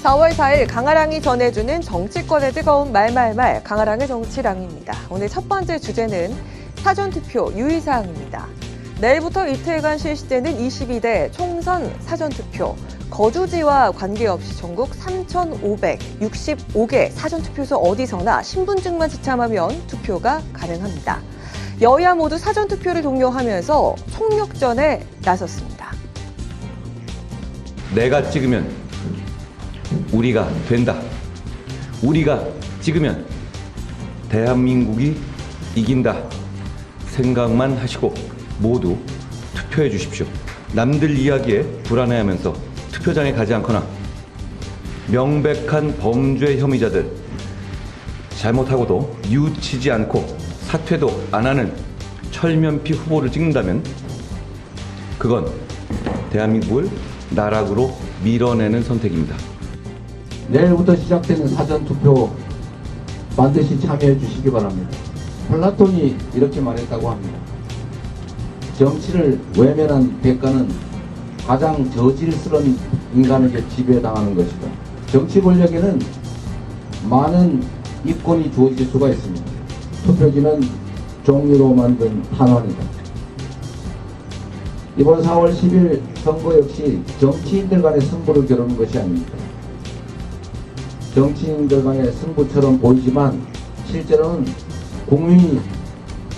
4월 4일 강아랑이 전해주는 정치권의 뜨거운 말말말 강아랑의 정치랑입니다. 오늘 첫 번째 주제는 사전투표 유의사항입니다. 내일부터 이틀간 실시되는 22대 총선 사전투표. 거주지와 관계없이 전국 3,565개 사전투표소 어디서나 신분증만 지참하면 투표가 가능합니다. 여야 모두 사전투표를 독려하면서 총력전에 나섰습니다. 내가 찍으면 우리가 된다. 우리가 찍으면 대한민국이 이긴다. 생각만 하시고 모두 투표해 주십시오. 남들 이야기에 불안해하면서 투표장에 가지 않거나 명백한 범죄 혐의자들 잘못하고도 뉘우치지 않고 사퇴도 안 하는 철면피 후보를 찍는다면 그건 대한민국을 나락으로 밀어내는 선택입니다. 내일부터 시작되는 사전투표 반드시 참여해 주시기 바랍니다. 플라톤이 이렇게 말했다고 합니다. 정치를 외면한 대가는 가장 저질스러운 인간에게 지배당하는 것이다. 정치 권력에는 많은 이권이 주어질 수가 있습니다. 투표지는 종이로 만든 판환이다. 이번 4월 10일 선거 역시 정치인들 간의 승부를 겨루는 것이 아닙니다. 정치인들 간의 승부처럼 보이지만 실제로는 국민이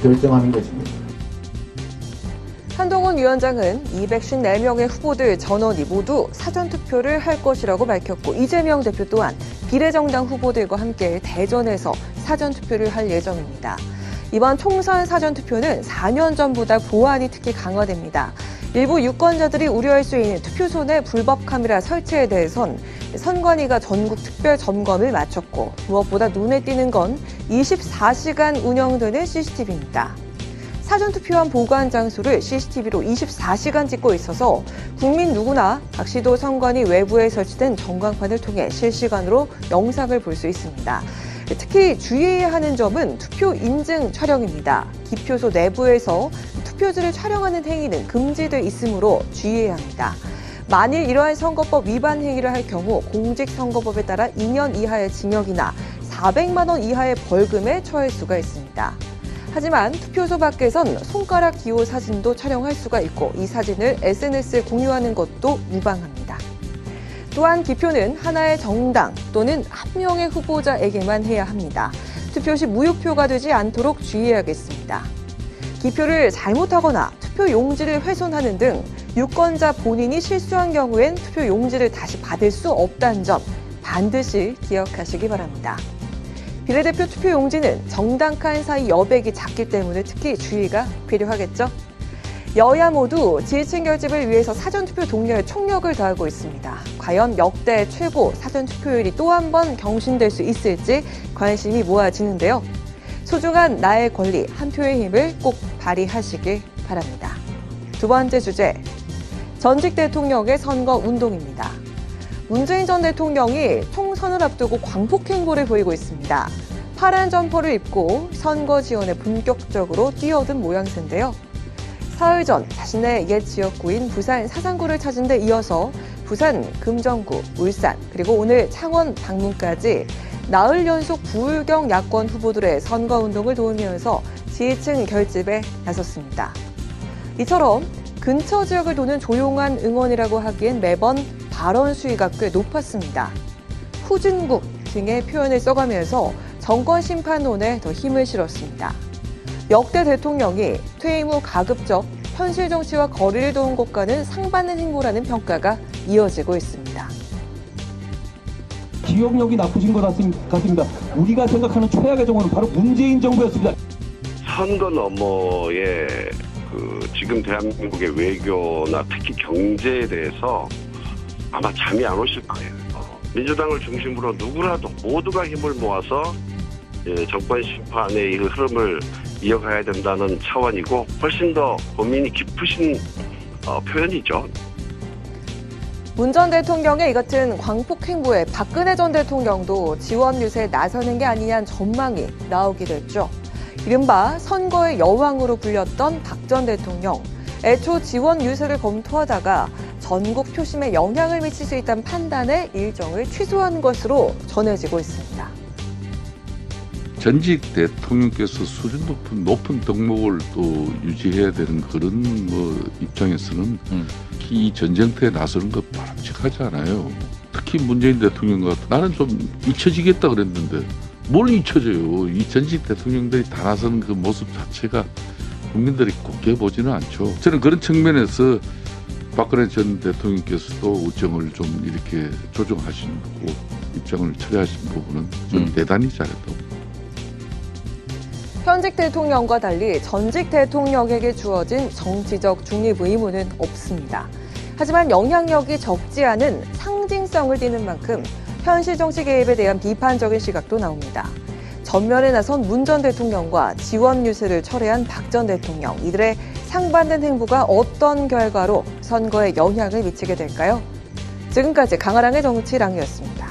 결정하는 것입니다. 한동훈 위원장은 254명의 후보들 전원이 모두 사전투표를 할 것이라고 밝혔고 이재명 대표 또한 비례정당 후보들과 함께 대전에서 사전투표를 할 예정입니다. 이번 총선 사전투표는 4년 전보다 보안이 특히 강화됩니다. 일부 유권자들이 우려할 수 있는 투표소 내 불법 카메라 설치에 대해선 선관위가 전국 특별 점검을 마쳤고 무엇보다 눈에 띄는 건 24시간 운영되는 CCTV입니다. 사전투표한 보관 장소를 CCTV로 24시간 찍고 있어서 국민 누구나 각시도 선관위 외부에 설치된 전광판을 통해 실시간으로 영상을 볼 수 있습니다. 특히 주의해야 하는 점은 투표 인증 촬영입니다. 기표소 내부에서 투표지를 촬영하는 행위는 금지돼 있으므로 주의해야 합니다. 만일 이러한 선거법 위반 행위를 할 경우 공직선거법에 따라 2년 이하의 징역이나 400만 원 이하의 벌금에 처할 수가 있습니다. 하지만 투표소 밖에선 손가락 기호 사진도 촬영할 수가 있고 이 사진을 SNS에 공유하는 것도 무방합니다. 또한 기표는 하나의 정당 또는 한 명의 후보자에게만 해야 합니다. 투표 시 무효표가 되지 않도록 주의해야겠습니다. 기표를 잘못하거나 투표 용지를 훼손하는 등 유권자 본인이 실수한 경우엔 투표 용지를 다시 받을 수 없다는 점 반드시 기억하시기 바랍니다. 비례대표 투표 용지는 정당 간 사이 여백이 작기 때문에 특히 주의가 필요하겠죠. 여야 모두 지지층 결집을 위해서 사전투표 독려에 총력을 다하고 있습니다. 과연 역대 최고 사전투표율이 또 한 번 경신될 수 있을지 관심이 모아지는데요. 소중한 나의 권리, 한 표의 힘을 꼭 발휘하시길 바랍니다. 두 번째 주제, 전직 대통령의 선거 운동입니다. 문재인 전 대통령이 총선을 앞두고 광폭 행보를 보이고 있습니다. 파란 점퍼를 입고 선거 지원에 본격적으로 뛰어든 모양새인데요. 사흘 전 자신의 옛 지역구인 부산 사상구를 찾은 데 이어서 부산, 금정구, 울산, 그리고 오늘 창원 방문까지 나흘 연속 부울경 야권 후보들의 선거운동을 도우면서 지지층 결집에 나섰습니다. 이처럼 근처 지역을 도는 조용한 응원이라고 하기엔 매번 발언 수위가 꽤 높았습니다. 후진국 등의 표현을 써가면서 정권 심판론에 더 힘을 실었습니다. 역대 대통령이 퇴임 후 가급적 현실 정치와 거리를 두는 것과는 상반된 행보라는 평가가 이어지고 있습니다. 기억력이 나쁘신 것 같습니다. 우리가 생각하는 최악의 정부는 바로 문재인 정부였습니다. 선거 너머의 지금 대한민국의 외교나 특히 경제에 대해서 아마 잠이 안 오실 거예요. 민주당을 중심으로 누구라도 모두가 힘을 모아서 정권 심판의 이 흐름을 이어가야 된다는 차원이고 훨씬 더 고민이 깊으신 표현이죠. 문 전 대통령의 이 같은 광폭 행보에 박근혜 전 대통령도 지원 유세에 나서는 게 아니냐는 전망이 나오기도 했죠. 이른바 선거의 여왕으로 불렸던 박 전 대통령. 애초 지원 유세를 검토하다가 전국 표심에 영향을 미칠 수 있다는 판단에 일정을 취소한 것으로 전해지고 있습니다. 전직 대통령께서 수준 높은 덕목을 또 유지해야 되는 그런 입장에서는 이 전쟁터에 나서는 것 바람직하지 않아요. 특히 문재인 대통령과 나는 좀 잊혀지겠다 그랬는데 뭘 잊혀져요. 이 전직 대통령들이 다 나서는 그 모습 자체가 국민들이 곱게 보지는 않죠. 저는 그런 측면에서 박근혜 전 대통령께서도 일정을 좀 이렇게 조정하신 거고 입장을 처리하신 부분은 좀 대단히 잘했다고. 현직 대통령과 달리 전직 대통령에게 주어진 정치적 중립 의무는 없습니다. 하지만 영향력이 적지 않은 상징성을 띠는 만큼 현실 정치 개입에 대한 비판적인 시각도 나옵니다. 전면에 나선 문 전 대통령과 지원 유세를 철회한 박 전 대통령, 이들의 상반된 행보가 어떤 결과로 선거에 영향을 미치게 될까요? 지금까지 강아랑의 정치랑이었습니다.